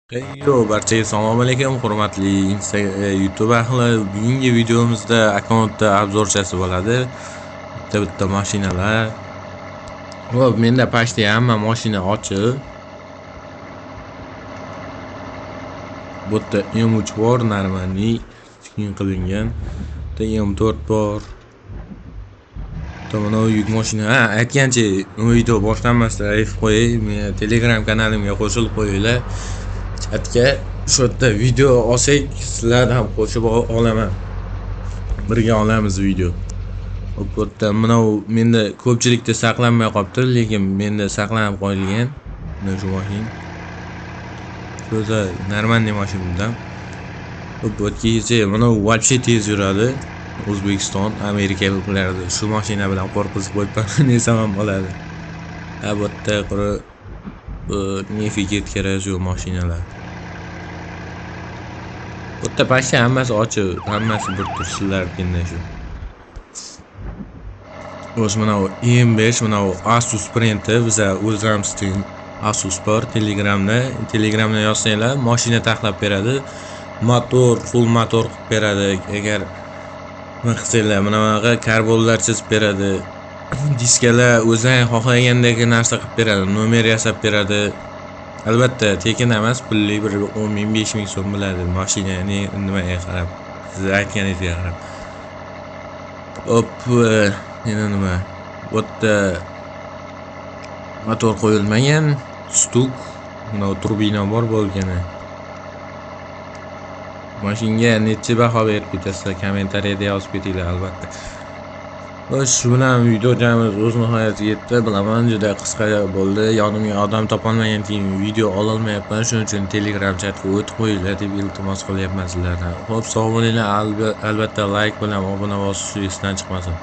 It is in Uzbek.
Barchaga assalomu alaykum, hurmatli YouTube ahli. Bugungi videomizda akkauntda obzorchasi bo'ladi. Bitta mashinalar. Hop, menda почти hamma mashina ochiq. Bu yerda M3 bor, normalniy skin qilingan. Bitta M4 bor. Mana yuk mashina. Aytgancha, video boshlanmasdan aytib qo'yay, men Telegram kanalimga qo'shilib qo'yinglar. Chatga shu yerda video olsak, sizlarni ham qo'shib olaman. Birga olamiz video. Bu yerda mana menda ko'pchilikda saqlanmay qolibdi, lekin menda saqlanib qo'yilgan. Mana shu mashina. O'zi normalniy mashinadan. Bu yergacha mana вообще tez yuradi. O'zbekiston, Amerikaliklarda shu mashina bilan qo'rqizib qo'yibman, desam ham bo'ladi. Bu yerda nefig kerak shu mashinalar. Bu yerda почти hammasi ochiq, hammasi bir turishlargina shu. O'z mana M5, mana Asus printi, biz o'zimizning Asus bor Telegramda yozsanglar, mashina taxlab beradi. Motor, full motor qilib beradi. Agar maqsadlar bunaqa karbonlar chizib beradi. Diskalar o'zing xohlagandagi narsa qilib beradi, nomer yasab beradi. Albatta, tekin emas, pulli bir 10 ming, 5 ming so'm bo'ladi mashinani nimaga qarab, siz aytganingizga qarab. Hop, yana nima? Bu yerda motor qo'yilmagan, stuk, mana turbina bor bo'lgani. Mashinaga necha baho berib ketasizlar, kommentariyada yozib ketinglar albatta. Shu bilan video jamimiz o'z nihoyasiga yetdi. Bilaman, juda qisqa bo'ldi. Yonimga odam topolmagan keyin video ololmayapman. Shuning uchun Telegram chatga o'tib qo'yinglar deb iltimos qilyapman sizlardan. Xo'p, sog' bo'linglar. Albatta like bilan obuna bosish esdan chiqmasin.